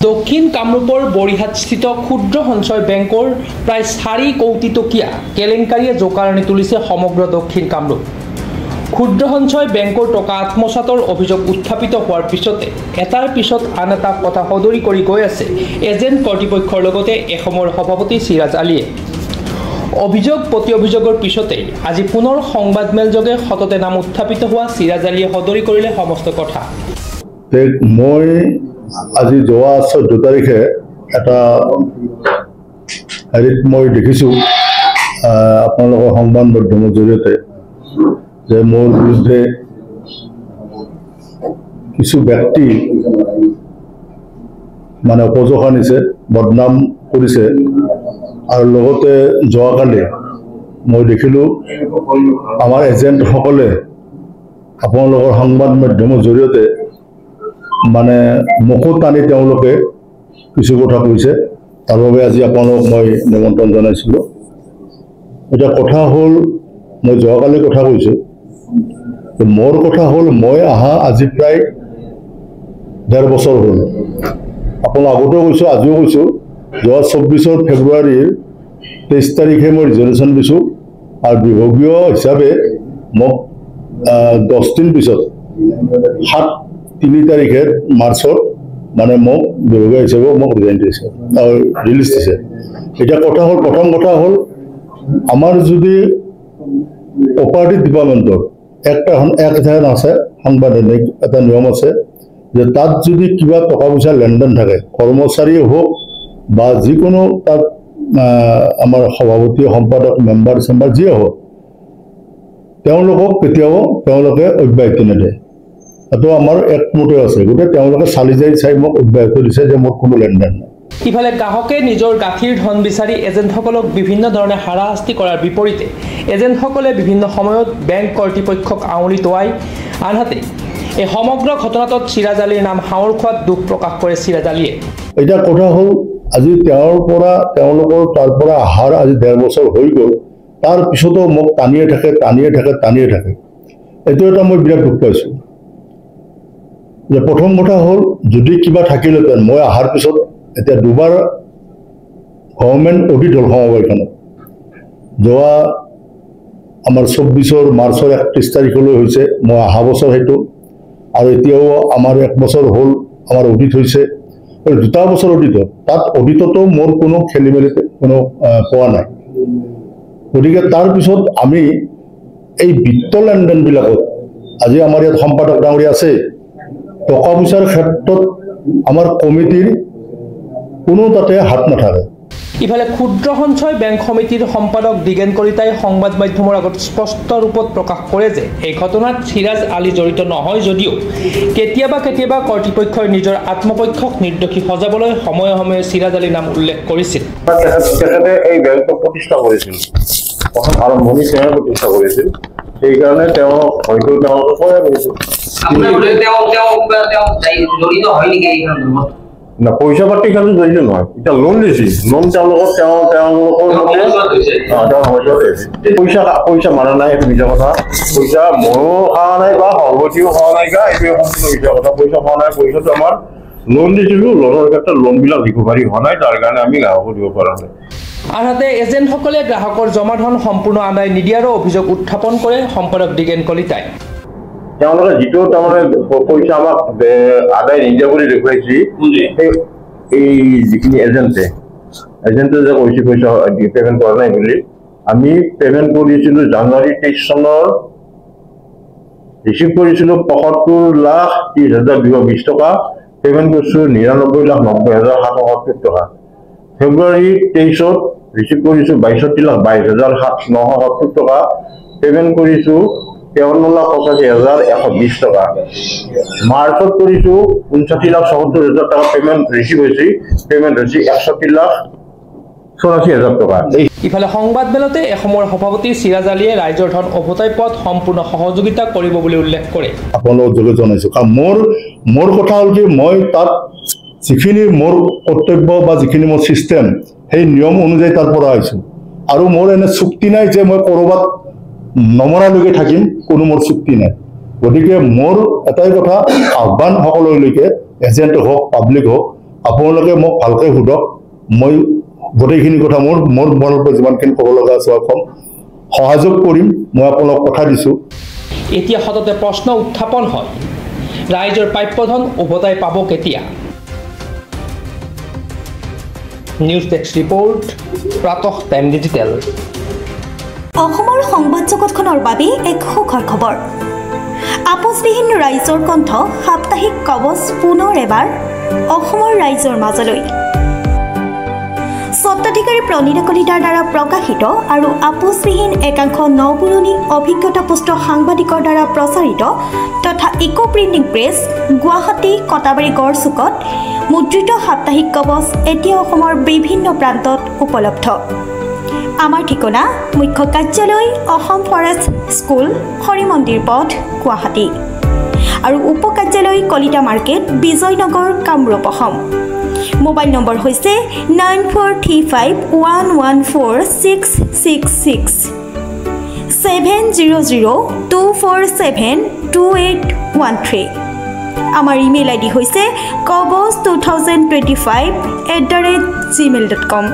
দক্ষিণ কামৰূপৰ বৰিহাটস্থিত ক্ষুদ্ৰ সঞ্চয় বেংকৰ প্ৰায় 4 কোটি টকীয়া কেলেংকাৰীয়ে জোকাৰণি তুলিছে সমগ্ৰ দক্ষিণ কামৰূপ। ক্ষুদ্ৰ সঞ্চয় বেংকৰ টকা আত্মসাতৰ অভিযোগ উত্থাপিত হোৱাৰ পিছতে এটাৰ পিছত আন এটা কথা সদৰি কৰি গৈ আছে এজেণ্ট কৰ্তৃপক্ষৰ লগতে এসময়ৰ সভাপতি চিৰাজ আলীয়ে। অভিযোগ প্ৰতি অভিযোগৰ পিছতে আজি পুনৰ সংবাদমেলযোগে সততে নাম উত্থাপিত হোৱা চিৰাজ আলীয়ে সদৰি কৰিলে সমস্ত কথা। মই আজি যোৱা 14 তাৰিখে এটা হেৰিত মই দেখিছোঁ আপোনালোকৰ সংবাদ মাধ্যমৰ জৰিয়তে যে মোৰ বিৰুদ্ধে কিছু ব্যক্তি মানে অপযোগ আনিছে, বদনাম কৰিছে। আৰু লগতে যোৱাকালি মই দেখিলোঁ আমাৰ এজেণ্টসকলে আপোনালোকৰ সংবাদ মাধ্যমৰ জৰিয়তে মানে মুখত টানি তেওঁলোকে কিছু কথা কৈছে। তাৰ বাবে আজি আপোনালোকক মই নিমন্ত্ৰণ জনাইছিলোঁ। এতিয়া কথা হ'ল, মই যোৱাকালি কথা কৈছোঁ, মোৰ কথা হ'ল মই অহা আজি প্ৰায় 1.5 বছৰ হ'ল। আপোনাক আগতেও কৈছোঁ, আজিও কৈছোঁ, যোৱা 24 ফেব্ৰুৱাৰীৰ 23 তাৰিখে মই ৰিজলিউশ্যন দিছোঁ আৰু বিভাগীয় হিচাপে মোক 10 দিন পিছত 3 তাৰিখে মাৰ্চত মানে মোক বিভাগীয় হিচাপে মোক ৰিলিজ দিছে। এতিয়া কথা হ'ল, প্ৰথম কথা হ'ল আমাৰ যদি অপাৰেটিভ ডিপাৰ্টমেণ্টৰ এটা আছে, সাংবিধানিক এটা নিয়ম আছে যে তাত যদি কিবা টকা পইচা লেনদেন থাকে, কৰ্মচাৰীয়ে হওক বা যিকোনো তাত আমাৰ সভাপতি সম্পাদক মেম্বাৰ চেম্বাৰ যিয়ে হওক, তেওঁলোকক কেতিয়াও তেওঁলোকে অব্যাহতি নিদিয়ে। এইটো আমাৰ একমতে আছে। গতিকে তেওঁলোকে চালি জাৰি চাই মোক অব্যাহতি দিছে যে মোৰ কোনো লেনদেন নাই। ইফালে গ্ৰাহকে নিজৰ গাঁঠিৰ ধন বিচাৰি এজেণ্টসকলক বিভিন্ন ধৰণে হাৰাশাস্তি কৰাৰ বিপৰীতে এজেণ্টসকলে বিভিন্ন সময়ত বেংক কৰ্তৃপক্ষক আঙুলি তোৱায়। আনহাতে এই সমগ্ৰ ঘটনাটোত চিৰাজ আলীৰ নাম সাৱৰ খোৱাত দুখ প্ৰকাশ কৰে চিৰাজ আলীয়ে। এতিয়া কথা হ'ল আজি তেওঁলোকৰ তাৰ পৰা অহাৰ আজি 1.5 বছৰ হৈ গ'ল। তাৰ পিছতো মোক টানিয়ে থাকে। এইটো এটা মই বিৰাট দুখ পাইছোঁ। যে প্ৰথম কথা হ'ল যদি কিবা থাকিলেহেঁতেন, মই অহাৰ পিছত এতিয়া 2বাৰ গভৰ্ণমেণ্ট অডিট হ'ল সমবায়খনত। যোৱা আমাৰ 24 মাৰ্চৰ 31 তাৰিখলৈ হৈছে, মই অহা বছৰ সেইটো, আৰু এতিয়াও আমাৰ 1 বছৰ হ'ল আমাৰ অডিট হৈছে। 2টা বছৰ অডিটত, তাত অডিটতো মোৰ কোনো খেলি মেলি কোনো পোৱা নাই। গতিকে তাৰপিছত আমি এই বিত্ত লেনদেনবিলাকত আজি আমাৰ ইয়াত সম্পাদক ডাঙৰীয়া আছে, টকা পইচাৰ ক্ষেত্ৰত আমাৰ কমিটিৰ কোনো তাতে হাত নাথাকে। ইফালে ক্ষুদ্ৰ সঞ্চয় বেংক সমিতিৰ সম্পাদক দিগেন কলিতাই সংবাদ মাধ্যমৰ আগত স্পষ্ট ৰূপত প্ৰকাশ কৰে যে এই ঘটনাত চিৰাজ আলী জড়িত নহয় যদিও কেতিয়াবা কৰ্তৃপক্ষই নিজৰ আত্মপক্ষক নিৰ্দোষী সজাবলৈ সময়ে সময়ে চিৰাজ আলীৰ নাম উল্লেখ কৰিছিল। তেখেতে এই বেংকটো প্ৰতিষ্ঠা কৰিছিল, প্ৰথম আৰম্ভণি তেওঁ প্ৰতিষ্ঠা কৰিছিল। সেইকাৰণে তেওঁ হয়তো না পইচা পাতি খালি জড়িত নহয়। এতিয়া লোন দিছিল, লোন তেওঁলোকৰ পইচা মাৰা নাই, এইটো মিছা কথা। পইচা ময়ো খোৱা নাই বা সভাপতিও খোৱা নাই, এইটোৱে সম্পূৰ্ণ মিছা কথা। পইচা খোৱা নাই, পইচাটো আমাৰ লোন দিছিলোঁ, লোনৰ ক্ষেত্ৰত লোনবিলাক ৰিকভাৰী হোৱা নাই, তাৰ কাৰণে আমি গ্ৰাহকো দিব পৰা নাই। আনহাতে এজেণ্টসকলে গ্ৰাহকৰ জমা ধন সম্পূৰ্ণ আদায় নিদিয়াৰো অভিযোগ উত্থাপন কৰে সম্পাদক দিগেন কলিতাই। তেওঁলোকে যিটো তাৰমানে পইচা আমাক আদায় নিদিয়া বুলি দেখুৱাইছে, এই যিখিনি এজেণ্টে যে কৈছে পইচা পেমেণ্ট কৰা নাই বুলি, আমি পেমেণ্ট কৰিছিলোঁ জানুৱাৰী 23 চনৰ, ৰিচিভ কৰিছিলোঁ 75,30,220 টকা, পেমেণ্ট কৰিছোঁ 99,90,770 টকা। ফেব্ৰুৱাৰী 23ত ৰিচিভ কৰিছোঁ 62,22,970 টকা, পেমেণ্ট কৰিছোঁ 53,85,120 টকা। মাৰ্চত কৰিছোঁ 59,70,000 টকা পেমেণ্ট ৰিচিভ হৈছে, পেমেণ্ট হৈছে 61,84,000 টকা। ইফালে সংবাদমেলতে এসময়ৰ সভাপতি চিৰাজ আলীয়ে ৰাইজৰ ধন ওভতাই পোৱাত সম্পূৰ্ণ সহযোগিতা কৰিব বুলি উল্লেখ কৰে। আপোনালোকক যোগে জনাইছোঁ, কাৰণ মোৰ কথা হ'ল কি, মই তাত যিখিনি মোৰ কৰ্তব্য বা যিখিনি মোৰ ছিষ্টেম, সেই নিয়ম অনুযায়ী তাৰ পৰা আহিছোঁ। আৰু মোৰ এনে চুক্তি নাই যে মই ক'ৰবাত নমৰালৈকে থাকিম, কোনো মোৰ চুক্তি নাই। গতিকে মোৰ এটাই কথা, আহ্বান সকলোলৈকে, এজেণ্ট হওক, পাব্লিক হওক, আপোনালোকে মোক ভালকৈ সোধক মই গোটেইখিনি কথা মোৰ মনৰ পৰা যিমানখিনি ক'ব লগা আছে কম সহযোগ কৰিম মই আপোনাক কথা দিছোঁ এতিয়া সততে প্ৰশ্ন উত্থাপন হয় ৰাইজৰ প্ৰাপ্যধন উভতাই পাব কেতিয়া নিউজ ডেস্ক ৰিপৰ্ট প্ৰাতঃ টাইম ডিজিটেল অসমৰ সংবাদ জগতখনৰ বাবে এক সুখৰ খবৰ আপোচবিহীন ৰাইজৰ কণ্ঠ সাপ্তাহিক কবচ পুনৰ এবাৰ অসমৰ ৰাইজৰ মাজলৈ স্বত্বাধিকাৰী প্ৰণীতা কলিতাৰ দ্বাৰা প্ৰকাশিত আৰু আপোচবিহীন একাংশ নপুৰণি অভিজ্ঞতাপুষ্ট সাংবাদিকৰ দ্বাৰা প্ৰচাৰিত তথা eco printing press Guwahati Katabari গড়চুকত মুদ্ৰিত সাপ্তাহিক কবচ এতিয়া অসমৰ বিভিন্ন প্ৰান্তত উপলব্ধ আমাৰ ঠিকনা মুখ্য কাৰ্যালয় অসম ফৰেষ্ট স্কুল হৰি মন্দিৰ পথ গুৱাহাটী আৰু উপ কাৰ্যালয় Kalita market Bijoynagar Kamrup Assam mobile number হৈছে 9435114666 7002472813 আমাৰ ইমেইল আইডি হৈছে kobos2025@gmail.com